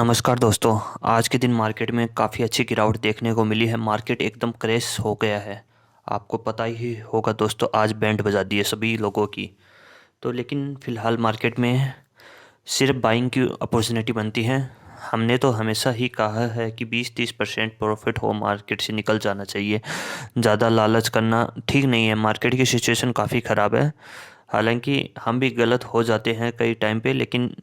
नमस्कार दोस्तों। आज के दिन मार्केट में काफ़ी अच्छी गिरावट देखने को मिली है। मार्केट एकदम क्रैश हो गया है। आपको पता ही होगा दोस्तों, आज बैंड बजा दी है सभी लोगों की। तो लेकिन फ़िलहाल मार्केट में सिर्फ बाइंग की अपॉर्चुनिटी बनती है। हमने तो हमेशा ही कहा है कि 20-30% प्रॉफिट हो मार्केट से निकल जाना चाहिए। ज़्यादा लालच करना ठीक नहीं है। मार्केट की सिचुएशन काफ़ी ख़राब है। हालांकि हम भी गलत हो जाते हैं कई टाइम पे, लेकिन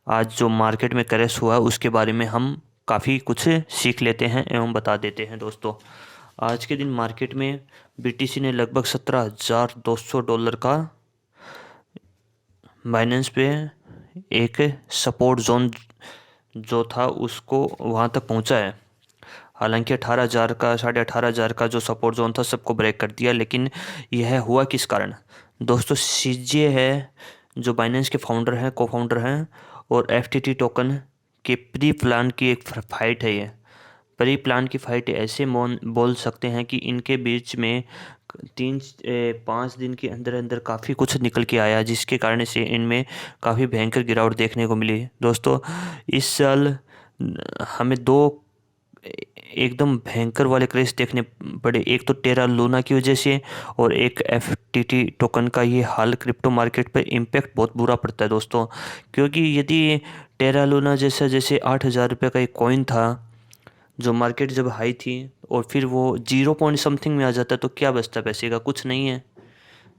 आज जो मार्केट में क्रैश हुआ उसके बारे में हम काफ़ी कुछ सीख लेते हैं एवं बता देते हैं दोस्तों। आज के दिन मार्केट में बीटीसी ने लगभग $17,200 का बाइनेंस पे एक सपोर्ट जोन जो था उसको वहाँ तक पहुँचा है। हालांकि 18,000 का 18,500 का जो सपोर्ट जोन था सबको ब्रेक कर दिया। लेकिन यह हुआ किस कारण दोस्तों? सीजे है जो बाइनेंस के फाउंडर हैं, को फाउंडर हैं, और एफटीटी टोकन के प्री प्लान की एक फाइट है। ये प्री प्लान की फाइट ऐसे बोल सकते हैं कि इनके बीच में 5 दिन के अंदर अंदर काफ़ी कुछ निकल के आया, जिसके कारण से इनमें काफ़ी भयंकर गिरावट देखने को मिली दोस्तों। इस साल हमें दो एकदम भयंकर वाले क्रेश देखने पड़े। एक तो टेरा लूना की वजह से, और एक एफटीटी टोकन का ये हाल क्रिप्टो मार्केट पर इम्पैक्ट बहुत बुरा पड़ता है दोस्तों। क्योंकि यदि टेरा लूना जैसा जैसे 8,000 रुपये का एक कॉइन था, जो मार्केट जब हाई थी, और फिर वो 0 पॉइंट समथिंग में आ जाता, तो क्या बचता पैसे का? कुछ नहीं है।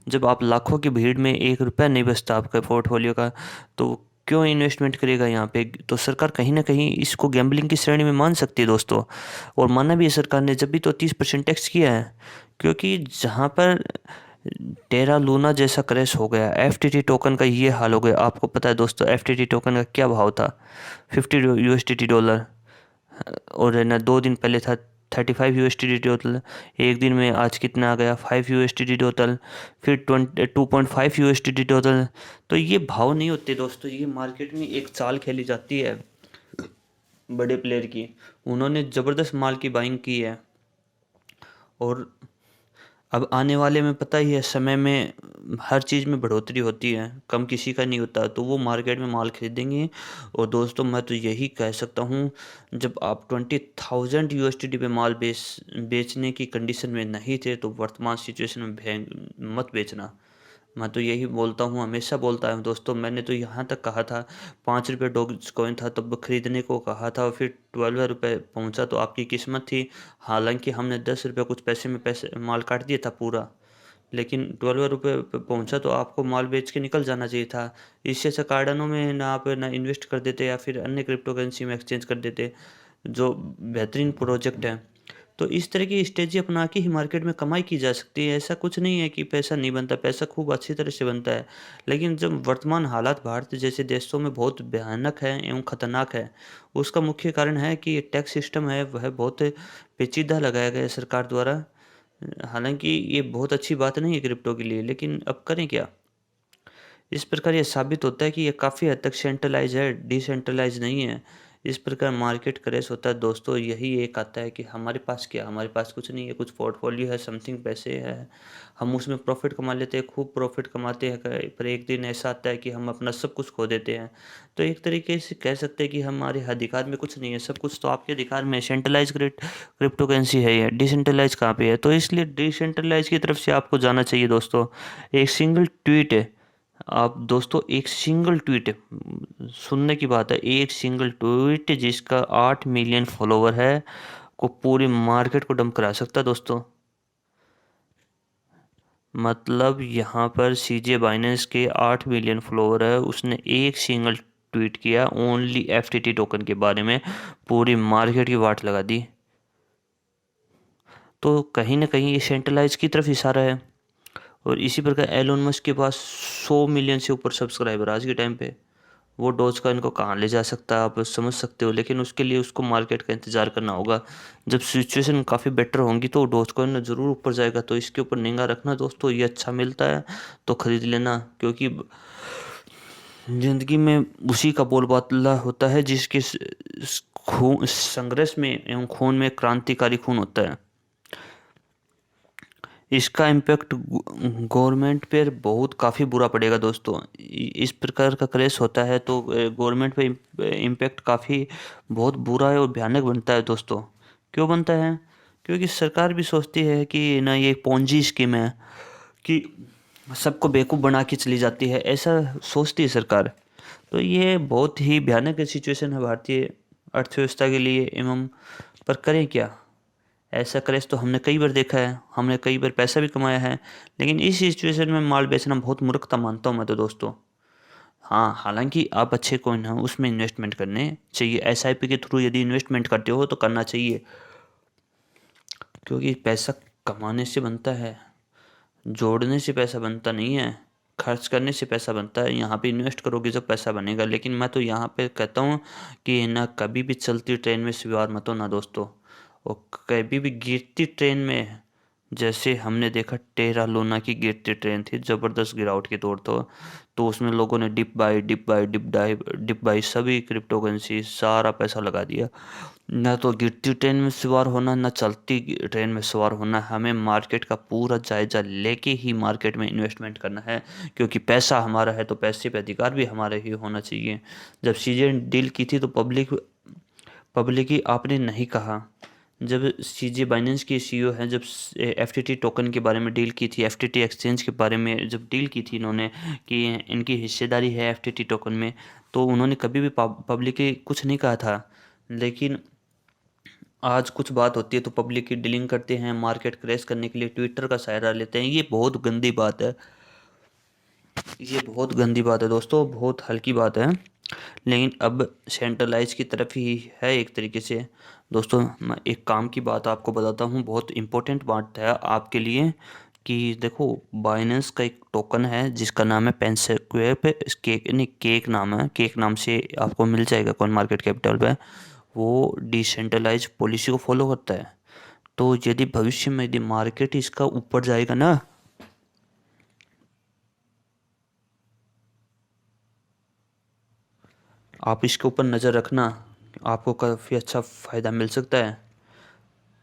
जब आप लाखों की भीड़ में 1 रुपया नहीं बचता आपका पोर्टफोलियो का, तो क्यों इन्वेस्टमेंट करेगा यहाँ पे? तो सरकार कहीं ना कहीं इसको गैम्बलिंग की श्रेणी में मान सकती है दोस्तों। और माना भी है सरकार ने, जब भी तो 30% टैक्स किया है। क्योंकि जहाँ पर टेरा लूना जैसा क्रैश हो गया, एफटीटी टोकन का ये हाल हो गया। आपको पता है दोस्तों एफटीटी टोकन का क्या भाव था? $50 और है ना 2 दिन पहले था $35 टोटल। एक दिन में आज कितना आ गया? $5 टोटल, फिर 2.5 टोटल। तो ये भाव नहीं होते दोस्तों, ये मार्केट में एक चाल खेली जाती है बड़े प्लेयर की। उन्होंने ज़बरदस्त माल की बाइंग की है, और अब आने वाले में पता ही है, समय में हर चीज़ में बढ़ोतरी होती है, कम किसी का नहीं होता। तो वो मार्केट में माल खरीदेंगे। और दोस्तों मैं तो यही कह सकता हूँ, जब आप 20,000 USDT पे माल बेचने की कंडीशन में नहीं थे, तो वर्तमान सिचुएशन में मत बेचना। मैं तो यही बोलता हूँ, हमेशा बोलता हूँ दोस्तों। मैंने तो यहाँ तक कहा था, $5 डॉज कॉइन था तब खरीदने को कहा था, फिर 12 रुपये पहुँचा तो आपकी किस्मत थी। हालांकि हमने 10 रुपये कुछ पैसे में पैसे माल काट दिया था पूरा, लेकिन 12 रुपये पे पहुँचा तो आपको माल बेच के निकल जाना चाहिए था। इससे अच्छा कार्डनों में ना आप ना इन्वेस्ट कर देते, या फिर अन्य क्रिप्टो करेंसी में एक्सचेंज कर देते, जो बेहतरीन प्रोजेक्ट है। तो इस तरह की स्ट्रेटजी अपना के ही मार्केट में कमाई की जा सकती है। ऐसा कुछ नहीं है कि पैसा नहीं बनता, पैसा खूब अच्छी तरह से बनता है। लेकिन जब वर्तमान हालात भारत जैसे देशों में बहुत भयानक है एवं खतरनाक है, उसका मुख्य कारण है कि ये टैक्स सिस्टम है वह बहुत पेचीदा लगाया गया है सरकार द्वारा। हालांकि ये बहुत अच्छी बात नहीं है क्रिप्टो के लिए, लेकिन अब करें क्या? इस प्रकार ये साबित होता है कि ये काफ़ी हद तक सेंट्रलाइज है, डिसेंट्रलाइज नहीं है। इस प्रकार मार्केट क्रैश होता है दोस्तों। यही एक आता है कि हमारे पास क्या, हमारे पास कुछ नहीं है, कुछ पोर्टफोलियो है, समथिंग पैसे है, हम उसमें प्रॉफिट कमा लेते हैं, खूब प्रॉफिट कमाते हैं, पर एक दिन ऐसा आता है कि हम अपना सब कुछ खो देते हैं। तो एक तरीके से कह सकते हैं कि हमारे अधिकार में कुछ नहीं है, सब कुछ तो आपके अधिकार में। सेंट्रलाइज क्रिप्टो करेंसी है ये, डिसेंट्रलाइज कहाँ पे है? तो इसलिए डिसेंट्रलाइज की तरफ से आपको जाना चाहिए दोस्तों। एक सिंगल ट्वीट है, आप दोस्तों एक सिंगल ट्वीट, सुनने की बात है, एक सिंगल ट्वीट जिसका 8 मिलियन फॉलोवर है, को पूरी मार्केट को डंप करा सकता है दोस्तों। मतलब यहाँ पर सीजे बाइनेंस के 8 मिलियन फॉलोवर है, उसने एक सिंगल ट्वीट किया ओनली एफटीटी टोकन के बारे में, पूरी मार्केट की वाट लगा दी। तो कहीं ना कहीं ये सेंट्रलाइज की तरफ इशारा है। और इसी प्रकार एलोन मस्क के पास 100 मिलियन से ऊपर सब्सक्राइबर आज के टाइम पे। वो डोज का इनको कहाँ ले जा सकता है आप समझ सकते हो। लेकिन उसके लिए उसको मार्केट का इंतज़ार करना होगा। जब सिचुएशन काफ़ी बेटर होंगी तो डोज कॉइन ज़रूर ऊपर जाएगा। तो इसके ऊपर निगाह रखना दोस्तों, ये अच्छा मिलता है तो ख़रीद लेना। क्योंकि ज़िंदगी में उसी का बोलबाला होता है जिसके खून संघर्ष में एवं खून में क्रांतिकारी खून होता है। इसका इम्पैक्ट गवर्नमेंट पर बहुत काफ़ी बुरा पड़ेगा दोस्तों। इस प्रकार का क्रैश होता है तो गवर्नमेंट पे इम्पैक्ट काफ़ी बहुत बुरा है और भयानक बनता है दोस्तों। क्यों बनता है? क्योंकि सरकार भी सोचती है कि ना ये पोंजी स्कीम है कि सबको बेवकूफ़ बना के चली जाती है, ऐसा सोचती है सरकार। तो ये बहुत ही भयानक सिचुएशन है भारतीय अर्थव्यवस्था के लिए एवं पर करें क्या? ऐसा क्रैश तो हमने कई बार देखा है, हमने कई बार पैसा भी कमाया है, लेकिन इस सिचुएशन में माल बेचना बहुत मूर्खता मानता हूँ मैं तो दोस्तों। हाँ, हालांकि आप अच्छे कॉइन हैं उसमें इन्वेस्टमेंट करने चाहिए, एसआईपी के थ्रू यदि इन्वेस्टमेंट करते हो तो करना चाहिए, क्योंकि पैसा कमाने से बनता है, जोड़ने से पैसा बनता नहीं है, खर्च करने से पैसा बनता है। यहाँ पे इन्वेस्ट करोगे जब पैसा बनेगा। लेकिन मैं तो यहाँ पे कहता हूँ कि ना कभी भी चलती ट्रेन में सवार मत हो ना दोस्तों, और कभी भी गिरती ट्रेन में, जैसे हमने देखा टेरा लोना की गिरती ट्रेन थी, ज़बरदस्त गिरावट के दौर तो उसमें लोगों ने डिप बाई सभी क्रिप्टो करेंसी सारा पैसा लगा दिया। ना तो गिरती ट्रेन में सवार होना, ना चलती ट्रेन में सवार होना, हमें मार्केट का पूरा जायजा लेके ही मार्केट में इन्वेस्टमेंट करना है, क्योंकि पैसा हमारा है तो पैसे पे अधिकार भी हमारा ही होना चाहिए। जब सीजे डील की थी तो पब्लिक ही आपने नहीं कहा। जब सीजे बाइनेंस के सीईओ हैं, जब एफटीटी टोकन के बारे में डील की थी, एफटीटी एक्सचेंज के बारे में जब डील की थी इन्होंने कि इनकी हिस्सेदारी है एफटीटी टोकन में, तो उन्होंने कभी भी पब्लिकली कुछ नहीं कहा था। लेकिन आज कुछ बात होती है तो पब्लिक की डीलिंग करते हैं, मार्केट क्रैश करने के लिए ट्विटर का सहारा लेते हैं। ये बहुत गंदी बात है, ये बहुत गंदी बात है दोस्तों, बहुत हल्की बात है। लेकिन अब सेंट्रलाइज की तरफ ही है एक तरीके से। दोस्तों मैं एक काम की बात आपको बताता हूँ, बहुत इम्पोर्टेंट बात है आपके लिए कि देखो, बाइनेंस का एक टोकन है जिसका नाम है पेनस्क्वेयर पे केक, नहीं केक नाम है, केक नाम से आपको मिल जाएगा कॉइन मार्केट कैपिटल पे। वो डिसेंट्रलाइज पॉलिसी को फॉलो करता है। तो यदि भविष्य में यदि मार्केट इसका ऊपर जाएगा ना, आप इसके ऊपर नज़र रखना, आपको काफ़ी अच्छा फ़ायदा मिल सकता है।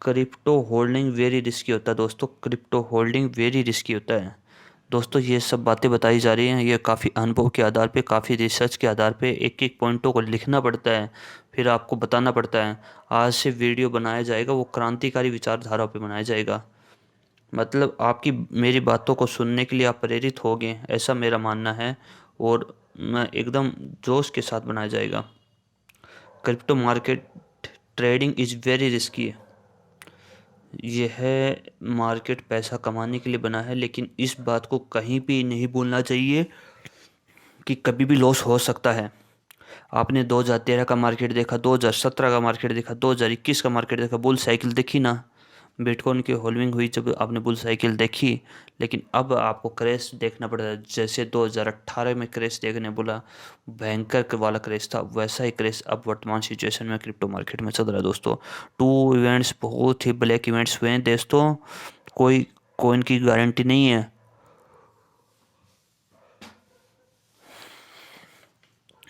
क्रिप्टो होल्डिंग वेरी रिस्की होता है दोस्तों, क्रिप्टो होल्डिंग वेरी रिस्की होता है दोस्तों। ये सब बातें बताई जा रही हैं, ये काफ़ी अनुभव के आधार पे, काफ़ी रिसर्च के आधार पे एक एक पॉइंटों को लिखना पड़ता है, फिर आपको बताना पड़ता है। आज से वीडियो बनाया जाएगा वो क्रांतिकारी विचारधारा पे बनाया जाएगा, मतलब आपकी मेरी बातों को सुनने के लिए आप प्रेरित होगे, ऐसा मेरा मानना है। और मैं एकदम जोश के साथ बनाया जाएगा। Crypto market trading is very risky. यह मार्केट पैसा कमाने के लिए बना है, लेकिन इस बात को कहीं भी नहीं भूलना चाहिए कि कभी भी लॉस हो सकता है। आपने 2013 का मार्केट देखा, 2017 का मार्केट देखा, 2021 का मार्केट देखा, बुल साइकिल देखी ना, बिटकॉइन की होल्डिंग हुई जब आपने बुल साइकिल देखी। लेकिन अब आपको क्रैश देखना पड़ रहा है, जैसे 2018 में क्रैश देखने बोला, भयंकर वाला क्रैश था, वैसा ही क्रैश अब वर्तमान सिचुएशन में क्रिप्टो मार्केट में चल रहा है दोस्तों। 2 इवेंट्स बहुत ही ब्लैक इवेंट्स हुए हैं दोस्तों, कोई कोइन की गारंटी नहीं है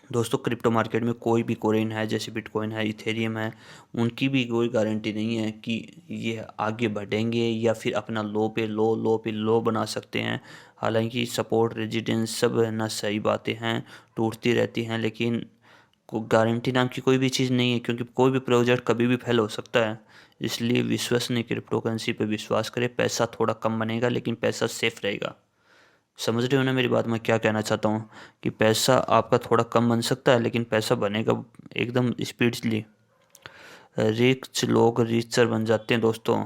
दोस्तों। क्रिप्टो मार्केट में कोई भी कॉइन है, जैसे बिटकॉइन है, इथेरियम है, उनकी भी कोई गारंटी नहीं है कि ये आगे बढ़ेंगे या फिर अपना लो बना सकते हैं। हालांकि सपोर्ट रेजिडेंस सब है ना, सही बातें हैं, टूटती रहती हैं, लेकिन गारंटी नाम की कोई भी चीज़ नहीं है, क्योंकि कोई भी प्रोजेक्ट कभी भी फेल हो सकता है। इसलिए विश्वसनीय क्रिप्टो करेंसी पर विश्वास करें। पैसा थोड़ा कम बनेगा लेकिन पैसा सेफ रहेगा। समझ रहे हो ना मेरी बात, मैं क्या कहना चाहता हूँ कि पैसा आपका थोड़ा कम बन सकता है लेकिन पैसा बनेगा एकदम स्पीडली। रिच लोग रिचर बन जाते हैं दोस्तों,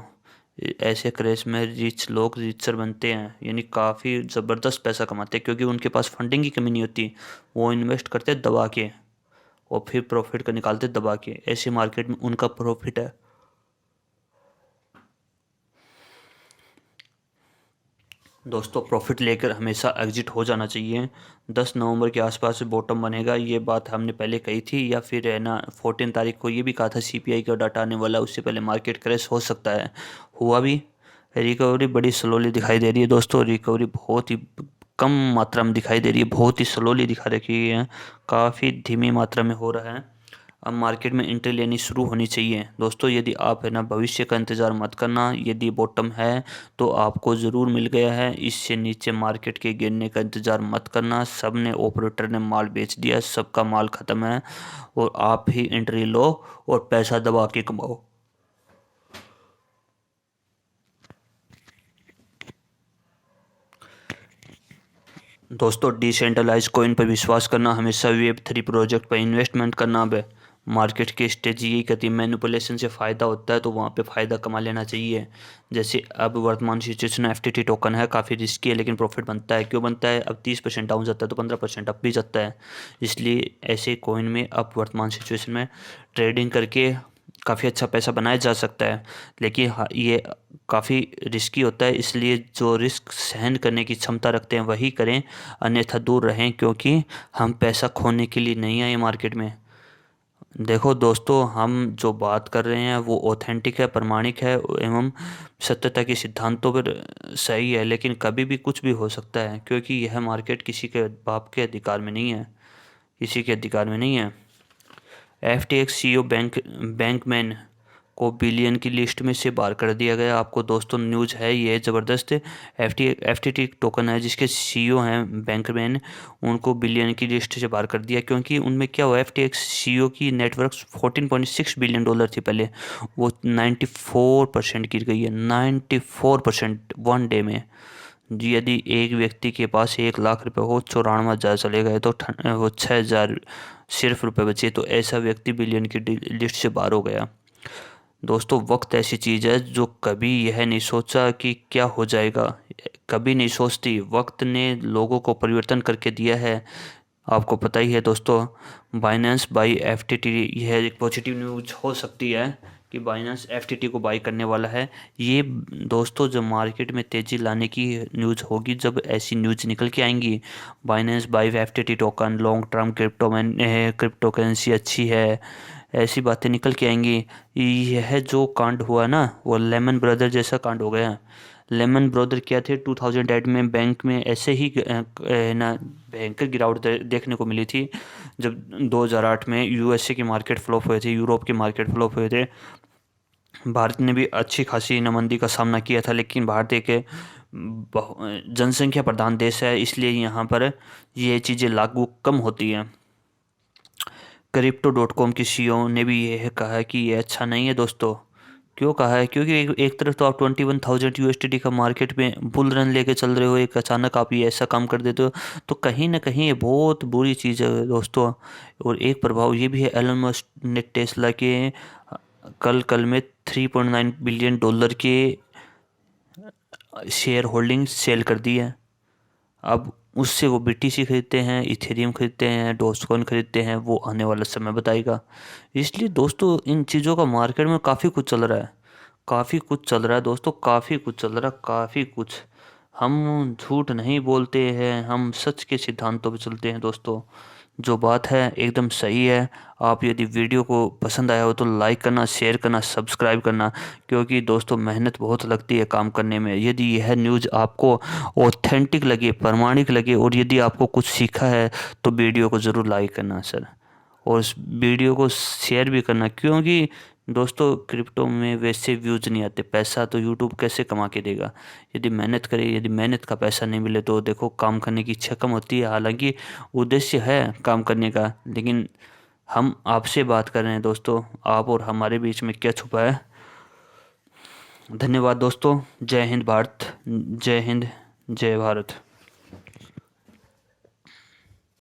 ऐसे क्रैश में रिच लोग रिचर बनते हैं, यानी काफ़ी ज़बरदस्त पैसा कमाते हैं, क्योंकि उनके पास फंडिंग की कमी नहीं होती। वो इन्वेस्ट करते हैं दबा के और फिर प्रॉफिट का निकालते दबा के, ऐसे मार्केट में उनका प्रॉफिट है। दोस्तों प्रॉफिट लेकर हमेशा एग्जिट हो जाना चाहिए। 10 नवंबर के आसपास बॉटम बनेगा, ये बात हमने पहले कही थी, या फिर है ना 14 तारीख को ये भी कहा था सीपीआई का डाटा आने वाला, उससे पहले मार्केट क्रैश हो सकता है। हुआ भी, रिकवरी बड़ी स्लोली दिखाई दे रही है दोस्तों, रिकवरी बहुत ही कम मात्रा में दिखाई दे रही है, बहुत ही स्लोली दिखा रखी है, काफ़ी धीमी मात्रा में हो रहा है। अब मार्केट में एंट्री लेनी शुरू होनी चाहिए दोस्तों। यदि आप है ना भविष्य का इंतज़ार मत करना, यदि बॉटम है तो आपको ज़रूर मिल गया है, इससे नीचे मार्केट के गिरने का इंतज़ार मत करना। सब ने ऑपरेटर ने माल बेच दिया, सबका माल ख़त्म है और आप ही एंट्री लो और पैसा दबा के कमाओ। दोस्तों डिसेंट्रलाइज कॉइन पर विश्वास करना, हमेशा वेब 3 प्रोजेक्ट पर इन्वेस्टमेंट करना। अब मार्केट की स्ट्रेटजी यही कहती है, मैनिपुलेशन से फ़ायदा होता है तो वहाँ पे फ़ायदा कमा लेना चाहिए। जैसे अब वर्तमान सिचुएशन में FTT टोकन है, काफ़ी रिस्की है लेकिन प्रॉफिट बनता है। क्यों बनता है? अब 30% डाउन जाता है तो 15% अप भी जाता है। इसलिए ऐसे कॉइन में अब वर्तमान सिचुएशन में ट्रेडिंग करके काफ़ी अच्छा पैसा बनाया जा सकता है। लेकिन हाँ, ये काफ़ी रिस्की होता है, इसलिए जो रिस्क सहन करने की क्षमता रखते हैं वही करें, अन्यथा दूर रहें, क्योंकि हम पैसा खोने के लिए नहीं आए मार्केट में। देखो दोस्तों, हम जो बात कर रहे हैं वो ऑथेंटिक है, प्रमाणिक है एवं सत्यता के सिद्धांतों पर सही है, लेकिन कभी भी कुछ भी हो सकता है, क्योंकि यह मार्केट किसी के बाप के अधिकार में नहीं है, किसी के अधिकार में नहीं है। FTX CEO बैंकमैन को बिलियन की लिस्ट में से बाहर कर दिया गया। आपको दोस्तों न्यूज़ है ये ज़बरदस्त। FTT टोकन है जिसके CEO हैं बैंकमैन, उनको बिलियन की लिस्ट से बाहर कर दिया, क्योंकि उनमें क्या हुआ, FTX CEO की नेटवर्क 14.6 बिलियन डॉलर थी पहले, वो 94% गिर गई है। 94% वन डे में। यदि एक व्यक्ति के पास 1 लाख रुपए हो, 94,000 चले गए तो वो 6,000 सिर्फ रुपए बचे, तो ऐसा व्यक्ति बिलियन की लिस्ट से बाहर हो गया। दोस्तों वक्त ऐसी चीज़ है जो कभी यह नहीं सोचा कि क्या हो जाएगा, कभी नहीं सोचती। वक्त ने लोगों को परिवर्तन करके दिया है। आपको पता ही है दोस्तों, बाइनेंस बाई FTT, यह एक पॉजिटिव न्यूज हो सकती है कि बाइनेंस FTT को बाई करने वाला है। ये दोस्तों जब मार्केट में तेज़ी लाने की न्यूज़ होगी, जब ऐसी न्यूज़ निकल के आएंगी, Binance by FTT token long term crypto currency अच्छी है, ऐसी बातें निकल के आएंगी। यह जो कांड हुआ ना, वो लेमन ब्रदर जैसा कांड हो गया। लेमन ब्रदर क्या थे, 2008 में बैंक में ऐसे ही ना भयंकर गिरावट देखने को मिली थी, जब 2008 में USA की मार्केट फ्लॉप हुए थे, यूरोप की मार्केट फ्लॉप हुए थे। भारत ने भी अच्छी खासी नमंदी का सामना किया था, लेकिन भारत एक जनसंख्या प्रधान देश है, इसलिए यहाँ पर ये चीज़ें लागू कम होती हैं। Crypto.com की CEO ने भी यह कहा है कि ये अच्छा नहीं है दोस्तों। क्यों कहा है? क्योंकि एक तरफ तो आप 21,000 USDT का मार्केट में बुल रन लेके चल रहे हो, एक अचानक आप ये ऐसा काम कर देते हो, तो कहीं ना कहीं ये बहुत बुरी चीज़ है दोस्तों। और एक प्रभाव ये भी है, एलन मस्क ने टेस्ला के कल में 3.9 बिलियन डॉलर के शेयर होल्डिंग सेल कर दी है। अब उससे वो BTC खरीदते हैं, इथेरियम खरीदते हैं, डॉजकॉइन खरीदते हैं, वो आने वाला समय बताएगा। इसलिए दोस्तों इन चीज़ों का मार्केट में काफ़ी कुछ चल रहा है, काफ़ी कुछ चल रहा है दोस्तों, काफ़ी कुछ चल रहा है, काफ़ी कुछ। हम झूठ नहीं बोलते हैं, हम सच के सिद्धांतों पे चलते हैं दोस्तों। जो बात है एकदम सही है। आप यदि वीडियो को पसंद आया हो तो लाइक करना, शेयर करना, सब्सक्राइब करना, क्योंकि दोस्तों मेहनत बहुत लगती है काम करने में। यदि यह न्यूज़ आपको ऑथेंटिक लगे, प्रमाणिक लगे और यदि आपको कुछ सीखा है तो वीडियो को ज़रूर लाइक करना सर, और इस वीडियो को शेयर भी करना, क्योंकि दोस्तों क्रिप्टो में वैसे व्यूज नहीं आते, पैसा तो यूट्यूब कैसे कमा के देगा। यदि मेहनत करे, यदि मेहनत का पैसा नहीं मिले तो देखो काम करने की इच्छा कम होती है। हालांकि उद्देश्य है काम करने का, लेकिन हम आपसे बात कर रहे हैं दोस्तों, आप और हमारे बीच में क्या छुपा है। धन्यवाद दोस्तों। जय हिंद भारत, जय हिंद, जय भारत।